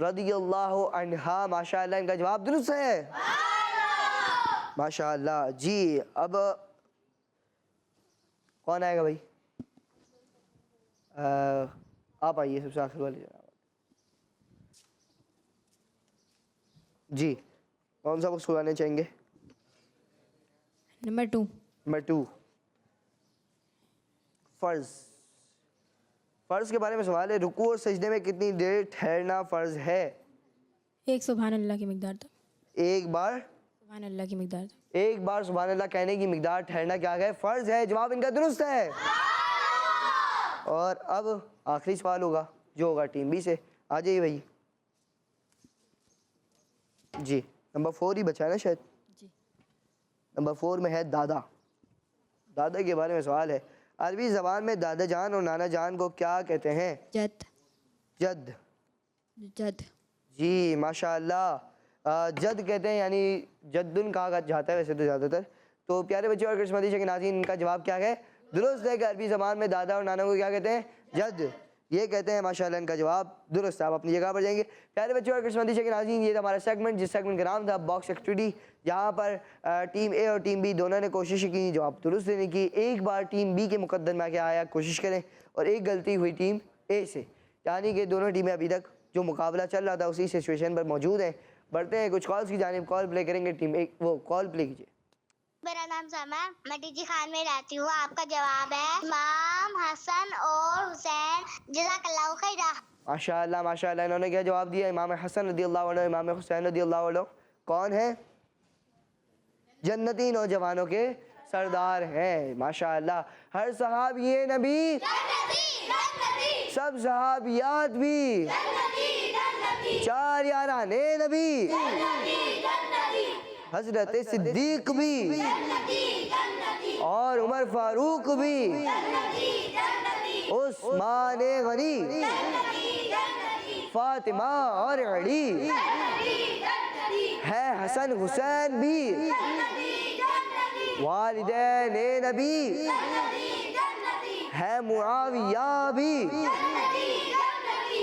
رضی اللہ عنہا. ماشاءاللہ ان کا جواب درست ہے. ماشاءاللہ. جی اب کون آئے گا بھائی؟ آپ آئیے سب سے آخر والے جناب. جی کون سا بکس کھلانے چاہیں گے؟ Number 2. نمبر 2 فرض. فرض کے بارے میں سوال ہے. رکوع اور سجدے میں کتنی دیر ٹھہرنا فرض ہے؟ ایک سبحان اللہ کی مقدار تک. ایک بار سبحان اللہ کی مقدار تک. ایک بار سبحان اللہ کہنے کی مقدار ٹھہرنا کیا ہے؟ فرض ہے. جواب ان کا درست ہے. اور اب آخری سوال ہوگا جو ہوگا ٹیم بی سے. آ جائیے بھائی. جی نمبر 4 ہی بچا ہے نا شاید. جی نمبر 4 میں ہے دادا. دادا کے بارے میں سوال ہے. عربی زبان میں دادا جان اور نانا جان کو کیا کہتے ہیں؟ جد. جد. جد. جی ماشاءاللہ. جد کہتے ہیں یعنی جدن کہا جاتا ہے ویسے تو زیادہ تر. تو پیارے بچے اور کرسمتی کے ناظرین ان کا جواب کیا ہے؟ درست ہے کہ عربی زبان میں دادا اور نانا کو کیا کہتے ہیں؟ جد یہ کہتے ہیں. ماشاءاللہ ان کا جواب درست ہے. آپ اپنی جگہ پر جائیں گے. پیارے بچوں اور کرسمتی کے ناظرین یہ تھا ہمارا سیگمنٹ جس سیگمنٹ کا نام تھا باکس ایکٹیویٹی, جہاں پر ٹیم اے اور ٹیم بی دونوں نے کوشش کی جواب درست دینے کی. ایک بار ٹیم بی کے مقدر میں کیا آیا کوشش کریں, اور ایک غلطی ہوئی ٹیم اے سے. یعنی کہ دونوں ٹیمیں ابھی تک جو مقابلہ چل رہا تھا اسی سچویشن پر موجود ہیں. بڑھتے ہیں کچھ کالز کی جانب. کال پلے کریں گے ٹیم اے. وہ کال پلے کیجیے. میرا نام سما, میں ٹی جی خان میں رہتی ہوں. آپ کا جواب ہے امام حسن اور حسین. جزاک اللہ خیر. ماشاءاللہ ماشاءاللہ. انہوں نے کیا جواب دیا؟ امام حسن رضی اللہ عنہ, امام حسین رضی اللہ عنہ کون ہیں؟ جنتی نوجوانوں کے سردار ہیں. ماشاءاللہ. ہر صحابی نبی سب صحابیات بھی 4 یاران نبی حضرت صدیق بھی اور عمر فاروق بھی، عثمان غنی، فاطمہ اور علی، ہے حسن حسین بھی، والدین نبی، ہے معاویہ بھی،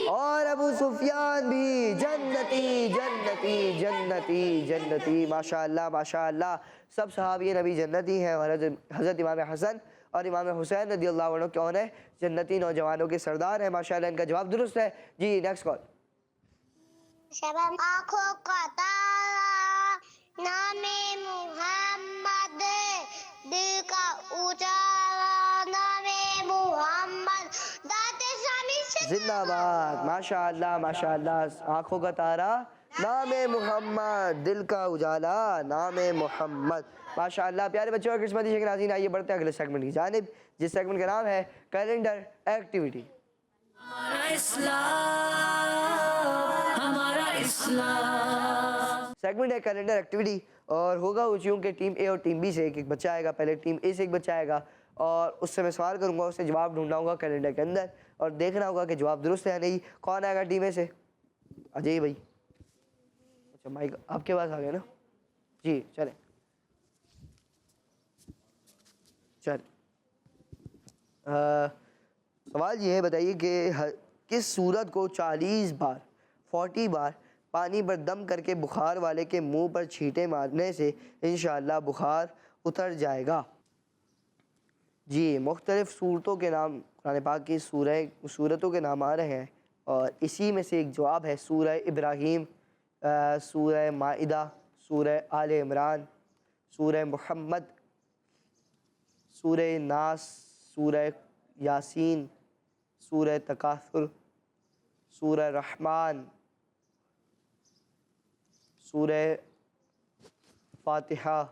اور ابو سفیان بھی، جنتی جنتی جنتی جنتی. ماشاءاللہ ماشاءاللہ، سب صحابی نبی جنتی ہیں، اور حضرت امام حسن اور امام حسین رضی اللہ عنہ کون ہے؟ جنتی نوجوانوں کے سردار ہیں. ماشاءاللہ ان کا جواب درست ہے. جی نیکسٹ کال. آنکھوں کا تارا نام محمد، دل کا اجالا نام محمد. داد اسلامی سے زندہ باد. ماشاءاللہ ماشاءاللہ، آنکھوں کا تارا نام محمد، دل کا اجالا نام محمد. ماشاءاللہ پیارے بچوں اور قسمتی شیخ ناظرین، آئیے بڑھتے ہیں اگلے سیگمنٹ کی جانب، جس سیگمنٹ کا نام ہے کیلنڈر ایکٹیویٹی. ہمارا اسلام، ہمارا اسلام. سیگمنٹ ہے کیلنڈر ایکٹیویٹی، اور ہوگا اونچیوں کے ٹیم اے اور ٹیم بی سے ایک ایک بچہ آئے گا. پہلے ٹیم اے سے ایک بچہ آئے گا اور اس سے میں سوال کروں گا، اس سے جواب ڈھونڈنا ہوگا کیلنڈر کے اندر اور دیکھنا ہوگا کہ جواب درست ہے یا نہیں. کون آئے گا ٹیم اے سے؟ اجے بھائی. اچھا مائک آپ کے پاس آ گیا نا؟ جی چلیں سوال یہ ہے، بتائیے کہ کس صورت کو 40 بار پانی پر دم کر کے بخار والے کے منہ پر چھینٹے مارنے سے انشاءاللہ بخار اتر جائے گا؟ جی مختلف صورتوں کے نام قرآن پاک کی صورتوں کے نام آ رہے ہیں، اور اسی میں سے ایک جواب ہے سورہ ابراہیم، سورہ مائدہ، سورہ آل عمران، سورہ محمد، سورہ ناس، سورہ یاسین، سورہ تکاثر، سورہ رحمان، سورہ فاتحہ.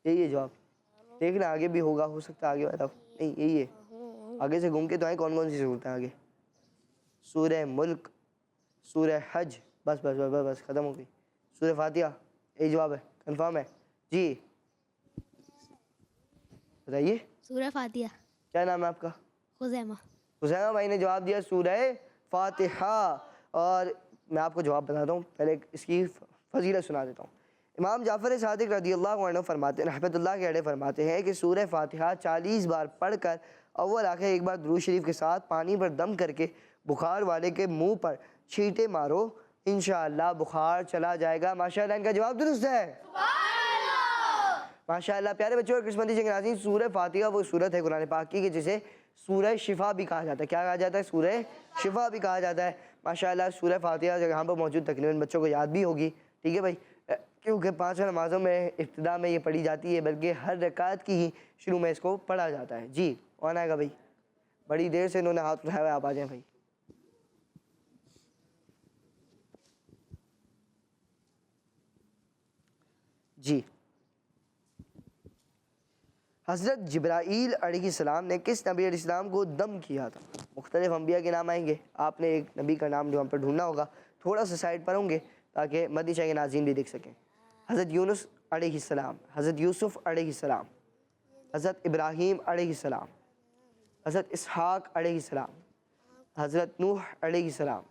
یہی ہے جواب. دیکھنا آگے بھی ہوگا، ہو سکتا ہے آگے والا نہیں. یہی ہے، آگے سے گھوم کے تو آئیں کون کون سی صورتیں آگے. سورہ ملک، سورہ حج، بس بس بس بس بس ختم ہو گئی. سورہ فاتحہ. یہی جواب ہے، کنفرم ہے؟ جی بتائیے. سورہ فاتحہ. کیا نام ہے آپ کا؟ خزیمہ. حسینہ بھائی نے جواب دیا سورہ فاتحہ. اور میں آپ کو جواب بتاتا ہوں، پہلے اس کی فضیلت سنا دیتا ہوں. امام جعفر صادق رضی اللہ عنہ فرماتے ہیں، رحمۃ اللہ کے فرماتے ہیں کہ سورہ فاتحہ 40 بار پڑھ کر اول آخر ایک بار درود شریف کے ساتھ پانی پر دم کر کے بخار والے کے منہ پر چھینٹے مارو، انشاءاللہ بخار چلا جائے گا. ماشاءاللہ ان کا جواب درست ہے. ماشاءاللہ پیارے بچوں اور قسمتی شیخ ناظرین، سورہ فاتحہ وہ صورت ہے قرآن پاک کی کہ جسے سورہ شفا بھی کہا جاتا ہے. کیا کہا جاتا ہے؟ سورہ شفا بھی کہا جاتا ہے. ماشاءاللہ سورہ فاتحہ یہاں پر موجود تقریباً بچوں کو یاد بھی ہوگی. ٹھیک ہے بھائی، کیونکہ 5 نمازوں میں ابتدا میں یہ پڑھی جاتی ہے، بلکہ ہر رکعت کی ہی شروع میں اس کو پڑھا جاتا ہے. جی کون آئے گا بھائی؟ بڑی دیر سے انہوں نے ہاتھ اٹھایا ہوا ہے، آپ آ جائیں بھائی. جی حضرت جبرائیل علیہ السلام نے کس نبی علیہ السلام کو دم کیا تھا؟ مختلف انبیاء کے نام آئیں گے، آپ نے ایک نبی کا نام جو ہم پر ڈھونڈنا ہوگا. تھوڑا سا سائڈ پر ہوں گے تاکہ مدنی چینل کے ناظرین بھی دیکھ سکیں. حضرت یونس علیہ السلام، حضرت یوسف علیہ السلام، حضرت ابراہیم علیہ السلام، حضرت اسحاق علیہ السلام، حضرت نوح علیہ السلام،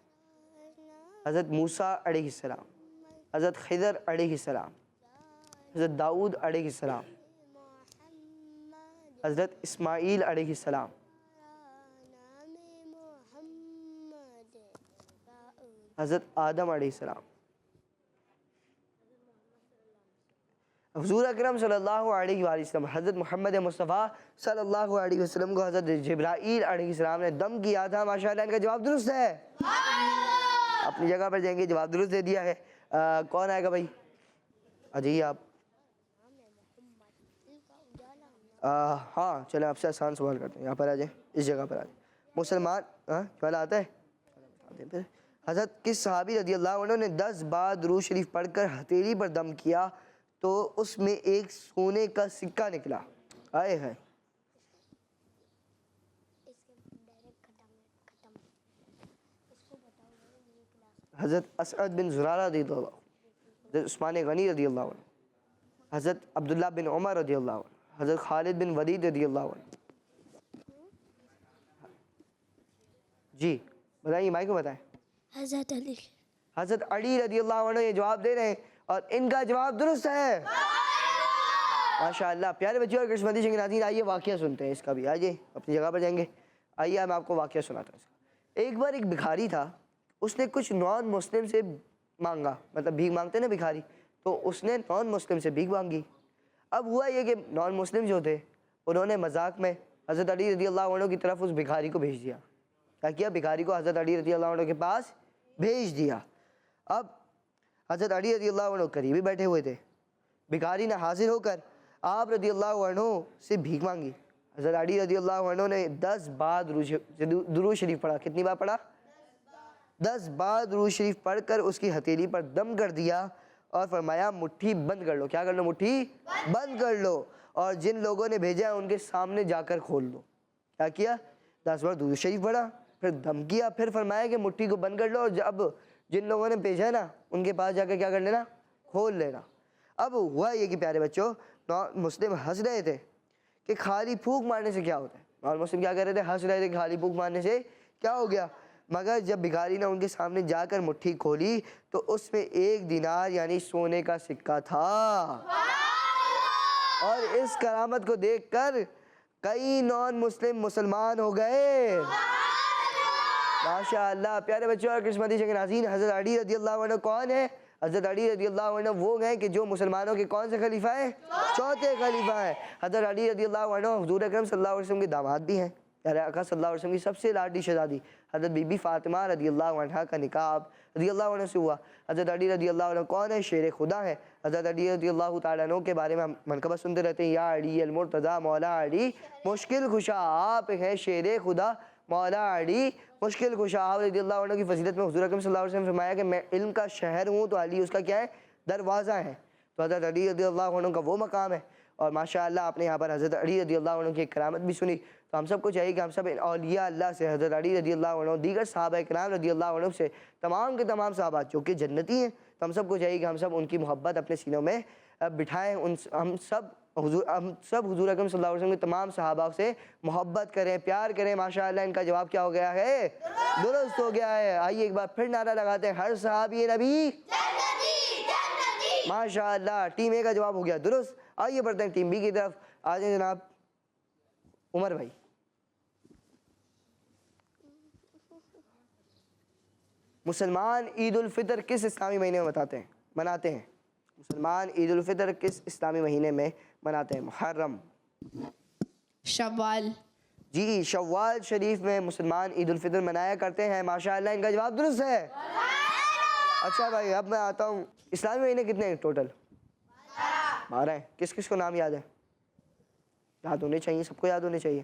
حضرت موسیٰ علیہ السلام، حضرت خضر علیہ السلام، حضرت داؤد علیہ السلام، حضرت اسماعیل علیہ السلام، حضرت آدم علیہ السلام. حضور اکرم صلی اللہ علیہ وآلہ وسلم، حضرت محمد مصطفیٰ صلی اللہ علیہ وسلم کو حضرت جبرائیل علیہ السلام نے دم کیا تھا. ماشاءاللہ ان کا جواب درست ہے. اپنی جگہ پر جائیں گے، جواب درست دے دیا ہے. کون آئے گا بھائی؟ آ جائیے آپ. ہاں چلیں آپ سے آسان سوال کرتے ہیں. یہاں پر آ جائیں، اس جگہ پر آ جائیں. مسلمان سوال آتا ہے. حضرت کس صحابی رضی اللہ عنہ نے 10 بار درود شریف پڑھ کر ہتھیلی پر دم کیا تو اس میں ایک سونے کا سکہ نکلا؟ آئے ہیں. حضرت اسعد بن زرارہ رضی اللہ عنہ، حضرت عثمان غنی رضی اللہ عنہ، حضرت عبداللہ بن عمر رضی اللہ عنہ، حضرت خالد بن ولید رضی اللہ عنہ. جی بتائیے، مائک کو بتائیں. حضرت علی. حضرت علی رضی اللہ عنہ یہ جواب دے رہے ہیں اور ان کا جواب درست ہے. ماشاءاللہ. پیارے بچوں اور قسمتی شنگ ناظرین، آئیے واقعہ سنتے ہیں اس کا بھی. آئیے اپنی جگہ پر جائیں گے. آئیے میں آپ کو واقعہ سناتا ہوں اس کا. ایک بار ایک بھکاری تھا، اس نے کچھ نان مسلم سے مانگا، مطلب بھیک مانگتے نا بھکاری، تو اس نے نان مسلم سے بھیک مانگی. اب ہوا یہ کہ نان مسلم جو تھے انہوں نے مذاق میں حضرت علی رضی اللہ عنہ کی طرف اس بھکاری کو بھیج دیا. کیا کیا؟ بھکاری کو حضرت علی رضی اللہ عنہ کے پاس بھیج دیا. اب حضرت علی رضی اللہ عنہ قریب ہی بیٹھے ہوئے تھے. بھکاری نے حاضر ہو کر آپ رضی اللہ عنہ سے بھیک مانگی. حضرت علی رضی اللہ عنہ نے 10 بار درود شریف پڑھا. کتنی بار پڑھا؟ 10 بار درود شریف پڑھ کر اس کی ہتھیلی پر دم کر دیا اور فرمایا مٹھی بند کر لو. کیا کر لو؟ مٹھی بند کر لو، اور جن لوگوں نے بھیجا ہے ان کے سامنے جا کر کھول دو. کیا کیا؟ 10 بار درود شریف پڑھا، پھر دم کیا، پھر فرمایا کہ مٹھی کو بند کر لو، اور اب جن لوگوں نے بھیجا ہے نا ان کے پاس جا کے کیا کر لینا؟ کھول لینا. اب ہوا یہ کہ پیارے بچوں، مسلم ہنس رہے تھے کہ خالی پھونک مارنے سے کیا ہوتا ہے. اور مسلم کیا کر رہے تھے؟ ہنس رہے تھے کہ خالی پھونک مارنے سے کیا ہو گیا. مگر جب بھکاری نے ان کے سامنے جا کر مٹھی کھولی تو اس میں 1 دینار یعنی سونے کا سکہ تھا. اور اس کرامت کو دیکھ کر کئی نان مسلم مسلمان ہو گئے. ماشاءاللہ. پیارے بچوں اور قسمتی شنگ ناظرین، حضرت علی رضی اللہ عنہ کون ہے؟ حضرت علی رضی اللہ عنہ وہ ہیں کہ جو مسلمانوں کے کون سے خلیفہ ہیں؟ چوتھے خلیفہ ہیں. حضرت علی رضی اللہ عنہ حضور اکرم صلی اللہ علیہ وسلم کے داماد بھی ہیں. پیارے آقا صلی اللہ علیہ وسلم کی سب سے لاڈلی شہزادی حضرت بی بی فاطمہ رضی اللہ عنہ کا نکاح رضی اللہ عنہ سے ہوا. حضرت علی رضی اللہ عنہ کون ہے؟ شیر خدا ہے. حضرت علی رضی اللہ تعالیٰ عنہ کے بارے میں ہم منقبت سنتے رہتے ہیں، یا علی المرتضیٰ مولا علی مشکل کشا. آپ ہیں شیر خدا مولا علی مشکل کشا. آپ رضی اللہ عنہ کی فضیلت میں حضور اکرم صلی اللہ علیہ وسلم نے فرمایا کہ میں علم کا شہر ہوں تو علی اس کا کیا ہے؟ دروازہ ہے. تو حضرت علی رضی اللہ عنہ کا وہ مقام ہے. اور ماشاءاللہ آپ نے یہاں پر حضرت علی رضی اللہ عنہ کی کرامت بھی سنی. تو ہم سب کو چاہیے کہ ہم سب اولیاء اللہ سے، حضرت علی رضی اللہ عنہ، دیگر صحابہ کرام رضی اللہ عنہ سے، تمام کے تمام صحابہ جو کہ جنتی ہیں، تو ہم سب کو چاہیے کہ ہم سب ان کی محبت اپنے سینوں میں بٹھائیں. ہم سب حضور اکرم صلی اللہ علیہ وسلم کے تمام صحابہ سے محبت کریں، پیار کریں. ماشاءاللہ ان کا جواب کیا ہو گیا ہے؟ درست ہو گیا ہے. آئیے ایک بار پھر نعرہ لگاتے ہیں، ہر صحابی نبی ماشاءاللہ. ٹیم اے کا جواب ہو گیا درست. آئیے بڑھتے ہیں ٹیم بی کی طرف. آ جائیں جناب عمر بھائی. مسلمان عید الفطر کس اسلامی مہینے میں مناتے ہیں؟ مسلمان عید الفطر کس اسلامی مہینے میں مناتے ہیں؟ محرم. شوال. جی شوال شریف میں مسلمان عید الفطر منایا کرتے ہیں. ماشاءاللہ ان کا جواب درست ہے. اچھا بھائی اب میں آتا ہوں، اسلامی مہینے کتنے ہیں ٹوٹل؟ 12 ہیں. کس کس کو نام یاد ہے؟ یاد ہونے چاہیے، سب کو یاد ہونے چاہیے.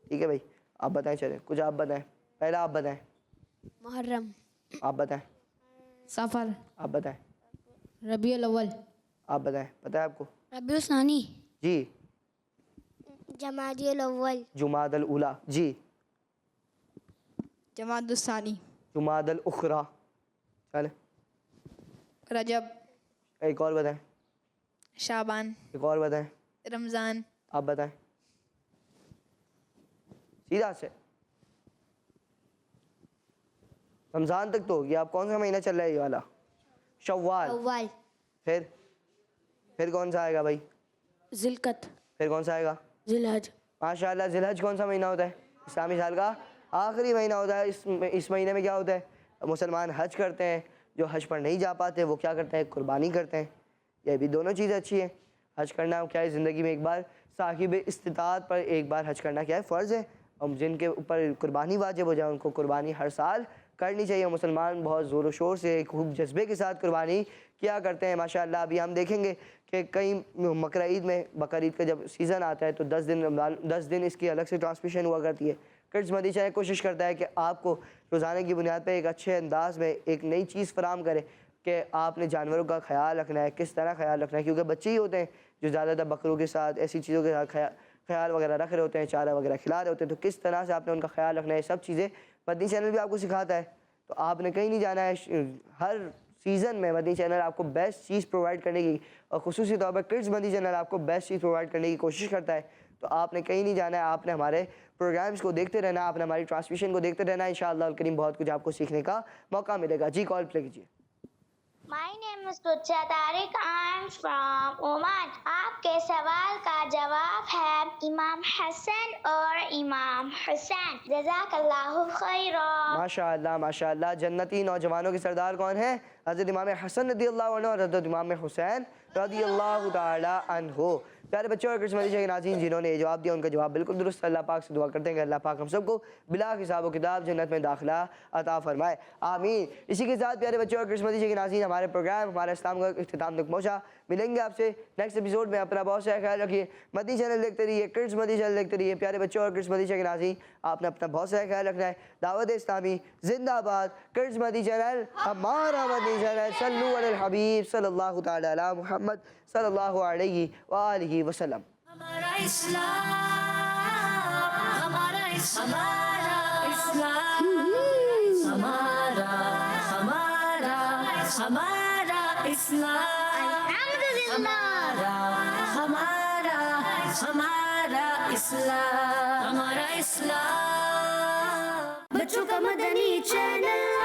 ٹھیک ہے بھائی آپ بتائیں. چلیں کچھ آپ بتائیں. پہلا آپ بتائیں. محرم. آپ بتائیں. سفر. آپ بتائیں. ربیع الاول. آپ بتائیں. پتہ ہے آپ کو؟ ربیع الثانی. جی. جمادی الاول. جمادی الاولیٰ. جی. جمادی الثانی. جمادی الاخری. چلیں رجب. ایک اور بتائیں. شعبان. ایک اور بتائیں. رمضان. آپ بتائیں. سیدھا سے رمضان تک تو ہو گیا. آپ کون سا مہینہ چل رہا ہے یہ والا؟ شوال. اول. پھر کون سا آئے گا بھائی؟ ذی القعدہ. پھر کون سا آئے گا؟ ذی الحج. ماشاءاللہ. ذی الحج کون سا مہینہ ہوتا ہے؟ اسلامی سال کا آخری مہینہ ہوتا ہے. اس مہینے میں کیا ہوتا ہے؟ مسلمان حج کرتے ہیں. جو حج پر نہیں جا پاتے وہ کیا کرتے ہیں؟ قربانی کرتے ہیں. یہ بھی دونوں چیزیں اچھی ہیں. حج کرنا کیا ہے؟ زندگی میں ایک بار صاحب استطاعت پر ایک بار حج کرنا کیا ہے؟ فرض ہے. اور جن کے اوپر قربانی واجب ہو جائے ان کو قربانی ہر سال کرنی چاہیے. مسلمان بہت زور و شور سے خوب جذبے کے ساتھ قربانی کیا کرتے ہیں. ماشاءاللہ ابھی ہم دیکھیں گے کہ کئی بقرہ عید میں، بقرہ عید کا جب سیزن آتا ہے تو 10 دن اس کی الگ سے ٹرانسمیشن ہوا کرتی ہے. کرڈز مدی چاہے کوشش کرتا ہے کہ آپ کو روزانہ کی بنیاد پہ ایک اچھے انداز میں ایک نئی چیز فراہم کرے کہ آپ نے جانوروں کا خیال رکھنا ہے، کس طرح خیال رکھنا ہے. کیونکہ بچے ہی ہوتے ہیں جو زیادہ تر بکروں کے ساتھ ایسی چیزوں کے ساتھ خیال وغیرہ رکھ رہے ہوتے ہیں، چارہ وغیرہ کھلا رہے ہوتے ہیں. تو کس طرح سے آپ نے ان کا خیال رکھنا ہے، یہ سب چیزیں مدنی چینل بھی آپ کو سکھاتا ہے. تو آپ نے کہیں نہیں جانا ہے. ہر سیزن میں مدنی چینل آپ کو بیسٹ چیز پرووائڈ کرنے کی اور خصوصی طور پر کڈز مدنی چینل آپ کو بیسٹ چیز پرووائڈ کرنے کی کوشش کرتا ہے. تو آپ نے کہیں نہیں جانا ہے, آپ نے ہمارے پروگرامز کو دیکھتے رہنا ہے, آپ نے ہماری ٹرانسمیشن کو دیکھتے رہنا ہے. انشاءاللہ الکریم بہت کچھ آپ کو سیکھنے کا موقع ملے گا. جی کال پلے کیجیے. My name is Tutsha Tariq. I'm from Oman. آپ کے سوال کا جواب ہے امام حسن اور امام حسین. جزاک اللہ خیرا. ماشاءاللہ ماشاءاللہ. جنتی نوجوانوں کے سردار کون ہیں؟ حضرت امام حسن رضی اللہ عنہ اور حضرت امام حسین رضی اللہ تعالی عنہ. پیارے بچوں اور کرسمتی کے ناظرین, جنہوں نے یہ جواب دیا ان کا جواب بالکل درست. اللہ پاک سے دعا کرتے ہیں کہ اللہ پاک ہم سب کو بلا حساب و کتاب جنت میں داخلہ عطا فرمائے, آمین. اسی کے ساتھ پیارے بچوں اور کرسمتی کے ناظرین, ہمارے پروگرام ہمارا اسلام کا اختتام تک پہنچا. ملیں گے آپ سے نیکسٹ ایپیسوڈ میں. اپنا بہت سارا خیال رکھیے. مدنی چینل دیکھتے رہیے, کرس مدنی چینل دیکھتے رہیے. پیارے بچوں اور کرس مدنی کے ناظرین, آپ نے اپنا بہت سارا خیال رکھنا ہے. دعوت اسلامی زندہ باد. کرس مدنی چینل ہمارا مدنی چینل. صلو علی الحبیب صلی اللہ تعالی علی محمد صلی اللہ علیہ وآلہ وسلم. ہمارا اسلام, ہمارا ہمارا اسلام, ہمارا ہمارا ہمارا اسلام, ہمارا ہمارا ہمارا اسلام, ہمارا اسلام. بچوں کا مدنی چینل.